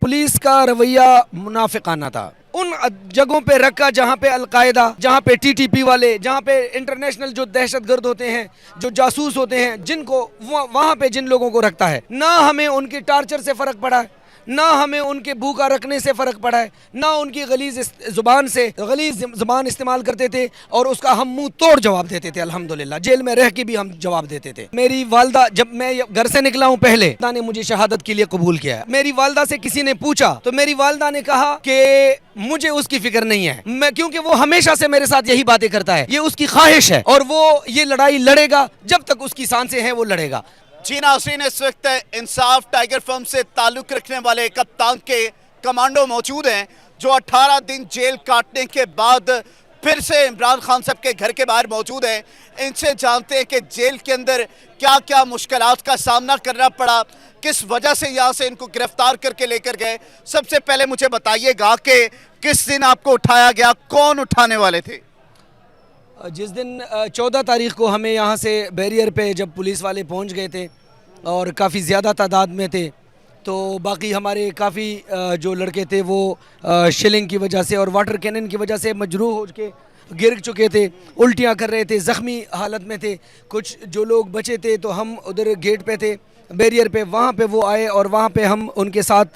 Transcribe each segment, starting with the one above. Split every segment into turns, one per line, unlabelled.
Police का रवैया मुनाफिकाना था। उन जगहों पे रखा जहाँ पे अलकायदा, जहाँ पे टीटीपी वाले, जहाँ पे इंटरनेशनल जो दहशतगर्द होते हैं, जो जासूस होते हैं, जिनको वहाँ पे जिन लोगों को रखता है, ना हमें उनके टार्चर से फ़र्क पड़ा है, ना हमें उनके भूखा रखने से फ़र्क पड़ा है, ना उनकी गलीज़ ज़ुबान इस्तेमाल करते थे और उसका हम मुंह तोड़ जवाब देते थे। अल्हम्दुलिल्लाह जेल में रह के भी हम जवाब देते थे। मेरी वालदा, जब मैं घर से निकला हूँ पहले, खुदा ने मुझे शहादत के लिए कबूल किया है। मेरी वालदा से किसी ने पूछा तो मेरी वालदा ने कहा कि मुझे उसकी फिक्र नहीं है, मैं क्योंकि वो हमेशा से मेरे साथ यही बातें करता है, ये उसकी ख्वाहिश है और वो ये लड़ाई लड़ेगा जब तक उसकी सांसें हैं, वो लड़ेगा।
जी नाज़रीन, इस वक्त इंसाफ टाइगर फर्म से ताल्लुक़ रखने वाले कप्तान के कमांडो मौजूद हैं जो 18 दिन जेल काटने के बाद फिर से इमरान खान साहब के घर के बाहर मौजूद हैं। इनसे जानते हैं कि जेल के अंदर क्या क्या मुश्किलात का सामना करना पड़ा, किस वजह से यहाँ से इनको गिरफ्तार करके लेकर गए। सबसे पहले मुझे बताइएगा कि किस दिन आपको उठाया गया, कौन उठाने वाले थे?
जिस दिन 14 तारीख़ को हमें यहाँ से बैरियर पे जब पुलिस वाले पहुँच गए थे और काफ़ी ज़्यादा तादाद में थे, तो बाकी हमारे काफ़ी जो लड़के थे वो शिलिंग की वजह से और वाटर कैनन की वजह से मजरूह हो के गिर चुके थे, उल्टियाँ कर रहे थे, ज़ख्मी हालत में थे। कुछ जो लोग बचे थे तो हम उधर गेट पे थे, बैरियर पे, वहाँ पे वो आए और वहाँ पे हम उनके साथ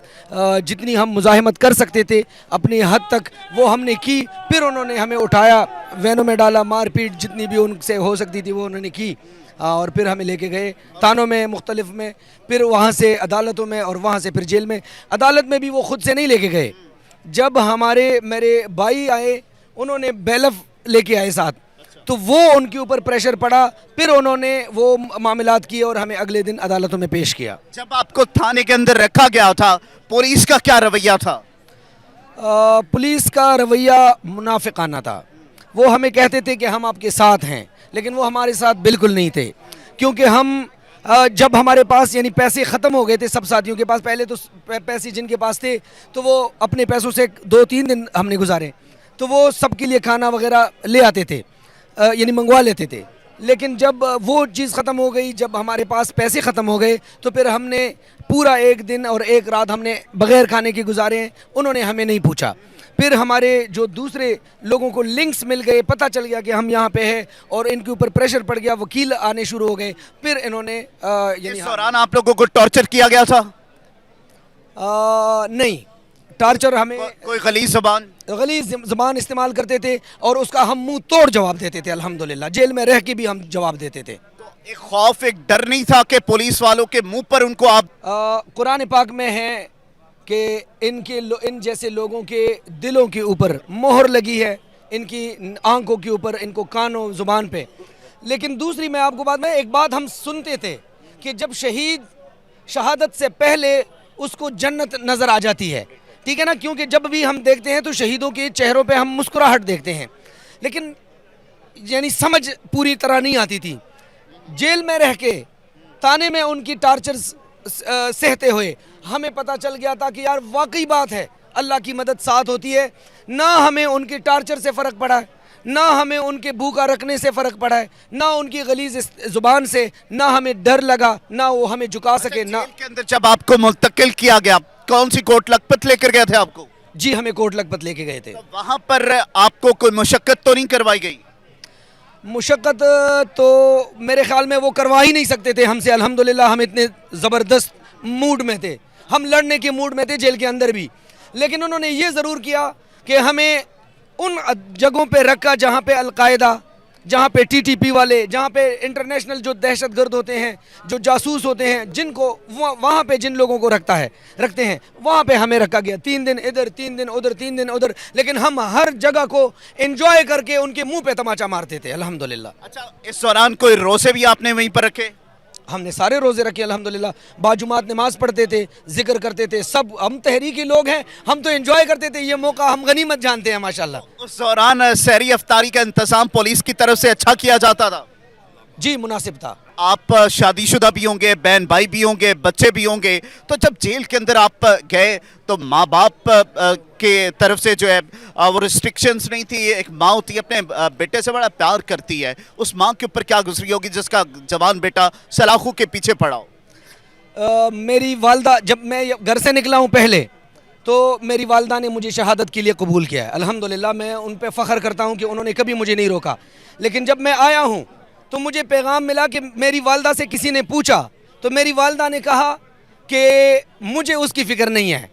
जितनी हम मुज़ाहमत कर सकते थे अपनी हद तक वो हमने की। फिर उन्होंने हमें उठाया, वैनों में डाला, मारपीट जितनी भी उनसे हो सकती थी वो उन्होंने की और फिर हमें लेके गए थानों में, मुख्तलिफ में, फिर वहाँ से अदालतों में और वहाँ से फिर जेल में। अदालत में भी वो ख़ुद से नहीं लेके गए, जब मेरे भाई आए उन्होंने बैलफ लेके आए साथ, तो वो उनके ऊपर प्रेशर पड़ा, फिर उन्होंने वो मामलात किए और हमें अगले दिन अदालतों में पेश किया।
जब आपको थाने के अंदर रखा गया था, पुलिस का क्या रवैया था?
पुलिस का रवैया मुनाफिकाना था। वो हमें कहते थे कि हम आपके साथ हैं, लेकिन वो हमारे साथ बिल्कुल नहीं थे, क्योंकि हम जब हमारे पास यानी पैसे ख़त्म हो गए थे सब साथियों के पास, पहले तो पैसे जिनके पास थे तो वो अपने पैसों से 2-3 दिन हमने गुजारे, तो वो सबके लिए खाना वगैरह ले आते थे, यानी मंगवा लेते थे। लेकिन जब वो चीज़ ख़त्म हो गई, जब हमारे पास पैसे ख़त्म हो गए, तो फिर हमने पूरा एक दिन और एक रात हमने बग़ैर खाने के गुजारे हैं। उन्होंने हमें नहीं पूछा। फिर हमारे जो दूसरे लोगों को लिंक्स मिल गए, पता चल गया कि हम यहाँ पे हैं और इनके ऊपर प्रेशर पड़ गया, वकील आने शुरू हो गए। फिर इन्होंने
इस दौरान आप लोगों को टॉर्चर किया गया था?
नहीं, टार्चर हमें
कोई गलीज़
ज़बान इस्तेमाल करते थे और उसका हम मुंह तोड़ जवाब देते थे। अल्हम्दुलिल्लाह जेल में रह के भी हम जवाब देते थे।
तो एक खौफ, एक डर नहीं था कि पुलिस वालों के मुंह पर उनको आप?
कुरान पाक में है कि इन जैसे लोगों के दिलों के ऊपर मोहर लगी है, इनकी आंखों के ऊपर, इनको कानों ज़ुबान पे। लेकिन दूसरी मैं आपको एक बात हम सुनते थे कि जब शहीद शहादत से पहले उसको जन्नत नज़र आ जाती है, ठीक है ना, क्योंकि जब भी हम देखते हैं तो शहीदों के चेहरों पे हम मुस्कुराहट देखते हैं, लेकिन यानी समझ पूरी तरह नहीं आती थी। जेल में रह के ताने में उनकी टार्चर सहते हुए हमें पता चल गया था कि यार वाकई बात है, अल्लाह की मदद साथ होती है। ना हमें उनके टार्चर से फ़र्क पड़ा है, ना हमें उनके भूखा रखने से फ़र्क पड़ा है, ना उनकी गलीज़ ज़ुबान से, ना हमें डर लगा, ना वो हमें झुका सके। ना
जेल के अंदर जब आपको मुंतकिल किया गया, कौन सी कोर्ट लखपत लेकर गए थे आपको?
जी, हमें कोर्ट लखपत लेके गए थे।
तो वहाँ पर आपको कोई मुशक्कत तो नहीं करवाई गई?
मुशक्कत तो मेरे ख़्याल में वो करवा ही नहीं सकते थे हमसे। अल्हम्दुलिल्लाह हम इतने ज़बरदस्त मूड में थे, हम लड़ने के मूड में थे जेल के अंदर भी। लेकिन उन्होंने ये ज़रूर किया कि हमें उन जगहों पे रखा जहाँ पे अलकायदा, जहाँ पे टीटीपी वाले, जहाँ पे इंटरनेशनल जो दहशतगर्द होते हैं, जो जासूस होते हैं, जिनको वहाँ पे जिन लोगों को रखते हैं, वहाँ पे हमें रखा गया। 3 दिन इधर, 3 दिन उधर, 3 दिन उधर, लेकिन हम हर जगह को एंजॉय करके उनके मुंह पे तमाचा मारते थे। अल्हम्दुलिल्लाह।
अच्छा, इस दौरान कोई रोज़े भी आपने वहीं पर रखे?
हमने सारे रोज़े रखे अल्हम्दुलिल्लाह, बाजुमात नमाज पढ़ते थे, जिक्र करते थे, सब। हम तहरीकी लोग हैं, हम तो एंजॉय करते थे, ये मौका हम गनीमत जानते हैं माशाल्लाह।
उस दौरान सहरी अफ्तारी का इंतजाम पुलिस की तरफ से अच्छा किया जाता था?
जी, मुनासिब था।
आप शादीशुदा भी होंगे, बहन भाई भी होंगे, बच्चे भी होंगे, तो जब जेल के अंदर आप गए तो माँ बाप के तरफ से जो है वो रिस्ट्रिक्शंस नहीं थी? एक माँ होती है, अपने बेटे से बड़ा प्यार करती है, उस माँ के ऊपर क्या गुजरी होगी जिसका जवान बेटा सलाखों के पीछे पड़ा हो?
मेरी वालदा, जब मैं घर से निकला हूँ पहले, تو میری والدہ نے مجھے شہادت کے لیے قبول کیا ہے. الحمدللہ میں ان پہ فخر کرتا ہوں کہ انہوں نے کبھی مجھے نہیں روکا. لیکن جب میں آیا ہوں تو مجھے پیغام ملا کہ میری والدہ سے کسی نے پوچھا تو میری والدہ نے کہا کہ مجھے اس کی فکر نہیں ہے.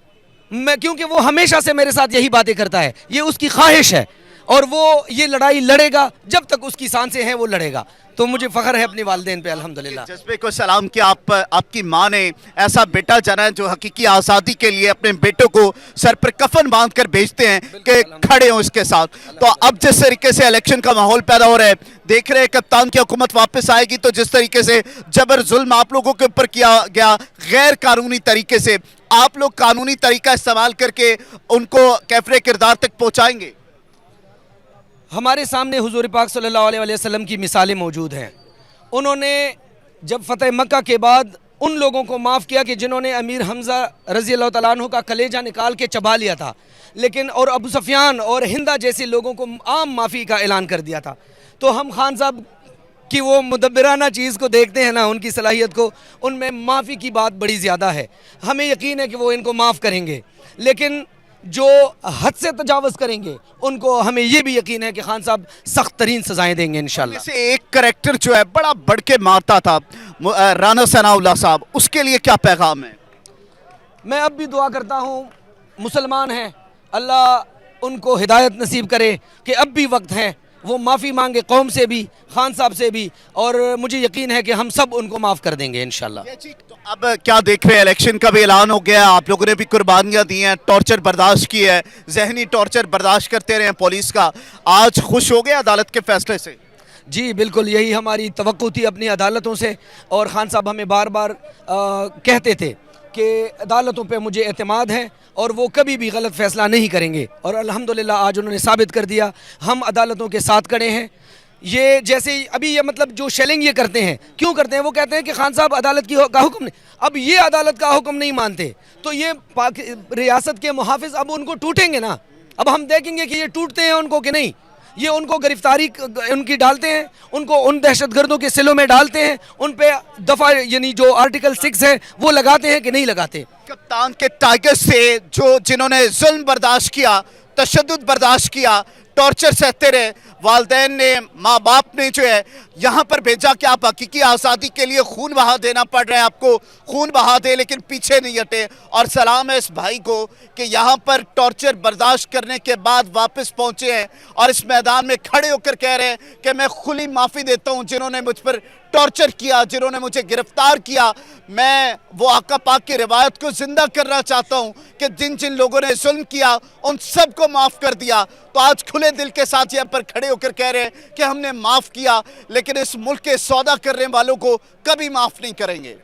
کیونکہ وہ ہمیشہ سے میرے ساتھ یہی باتیں کرتا ہے, یہ اس کی خواہش ہے اور وہ یہ لڑائی لڑے گا جب تک اس کی سانسیں ہیں, وہ لڑے گا. تو مجھے فخر ہے اپنی والدین پہ الحمدللہ.
جذبے کو سلام کہ آپ کی ماں نے ایسا بیٹا جنا ہے جو حقیقی آزادی کے لیے اپنے بیٹوں کو سر پر کفن باندھ کر بھیجتے ہیں کہ کھڑے ہوں اس کے ساتھ. تو اب جس طریقے سے الیکشن کا ماحول پیدا ہو رہا ہے, دیکھ رہے ہیں کپتان کی حکومت واپس آئے گی, تو جس طریقے سے جبر ظلم آپ لوگوں کے اوپر کیا گیا غیر قانونی طریقے سے, آپ لوگ قانونی طریقہ استعمال کر کے ان کو کیفر کردار تک پہنچائیں گے؟
ہمارے سامنے حضور پاک صلی اللہ علیہ وسلم کی مثالیں موجود ہیں. انہوں نے جب فتح مکہ کے بعد ان لوگوں کو معاف کیا کہ جنہوں نے امیر حمزہ رضی اللہ تعالیٰ عنہ کا کلیجہ نکال کے چبا لیا تھا, لیکن اور ابو سفیان اور ہندہ جیسے لوگوں کو عام معافی کا اعلان کر دیا تھا. تو ہم خان صاحب کی وہ مدبرانہ چیز کو دیکھتے ہیں نا, ان کی صلاحیت کو, ان میں معافی کی بات بڑی زیادہ ہے. ہمیں یقین ہے کہ وہ ان کو معاف کریں گے, لیکن جو حد سے تجاوز کریں گے ان کو ہمیں یہ بھی یقین ہے کہ خان صاحب سخت ترین سزائیں دیں گے انشاءاللہ.
سے ایک کریکٹر جو ہے بڑا بڑھ کے مارتا تھا, رانا ثناء اللہ صاحب, اس کے لیے کیا پیغام ہے؟
میں اب بھی دعا کرتا ہوں, مسلمان ہیں, اللہ ان کو ہدایت نصیب کرے کہ اب بھی وقت ہے, وہ معافی مانگے قوم سے بھی, خان صاحب سے بھی, اور مجھے یقین ہے کہ ہم سب ان کو معاف کر دیں گے انشاءاللہ.
تو اب کیا دیکھ رہے ہیں, الیکشن کا بھی اعلان ہو گیا, آپ لوگوں نے بھی قربانیاں دی ہیں, ٹارچر برداشت کی ہے, ذہنی ٹارچر برداشت کرتے رہے ہیں پولیس کا, آج خوش ہو گئے عدالت کے فیصلے سے؟
جی بالکل, یہی ہماری توقع تھی اپنی عدالتوں سے, اور خان صاحب ہمیں بار بار کہتے تھے کہ عدالتوں پہ مجھے اعتماد ہے اور وہ کبھی بھی غلط فیصلہ نہیں کریں گے, اور الحمدللہ آج انہوں نے ثابت کر دیا. ہم عدالتوں کے ساتھ کھڑے ہیں. یہ جیسے ابھی یہ مطلب جو شیلنگ یہ کرتے ہیں, کیوں کرتے ہیں؟ وہ کہتے ہیں کہ خان صاحب عدالت کا حکم نہیں, اب یہ عدالت کا حکم نہیں مانتے تو یہ ریاست کے محافظ اب ان کو ٹوٹیں گے نا. اب ہم دیکھیں گے کہ یہ ٹوٹتے ہیں ان کو کہ نہیں. یہ ان کو گرفتاری ان کی ڈالتے ہیں, ان کو ان دہشت گردوں کے سلوں میں ڈالتے ہیں, ان پہ دفعہ یعنی جو آرٹیکل 6 ہے وہ لگاتے ہیں کہ نہیں لگاتے.
کپتان کے ٹائگر سے جنہوں نے ظلم برداشت کیا, تشدد برداشت کیا, ٹارچر سہتے رہے, والدین نے, ماں باپ نے جو ہے یہاں پر بھیجا کہ آپ حقیقی آزادی کے لیے خون بہا دینا پڑ رہا ہے, آپ کو خون بہا دے, لیکن پیچھے نہیں ہٹے. اور سلام ہے اس بھائی کو کہ یہاں پر ٹارچر برداشت کرنے کے بعد واپس پہنچے ہیں اور اس میدان میں کھڑے ہو کر کہہ رہے ہیں کہ میں کھلی معافی دیتا ہوں جنہوں نے مجھ پر ٹارچر کیا, جنہوں نے مجھے گرفتار کیا. میں وہ آقا پاک کی روایت کو زندہ کرنا چاہتا ہوں کہ جن لوگوں نے ظلم کیا ان سب کو معاف کر دیا. تو آج کھلے دل کے ساتھ یہاں پر کھڑے ہو کر کہہ رہے ہیں کہ ہم نے معاف کیا, لیکن اس ملک کے سودا کرنے والوں کو کبھی معاف نہیں کریں گے.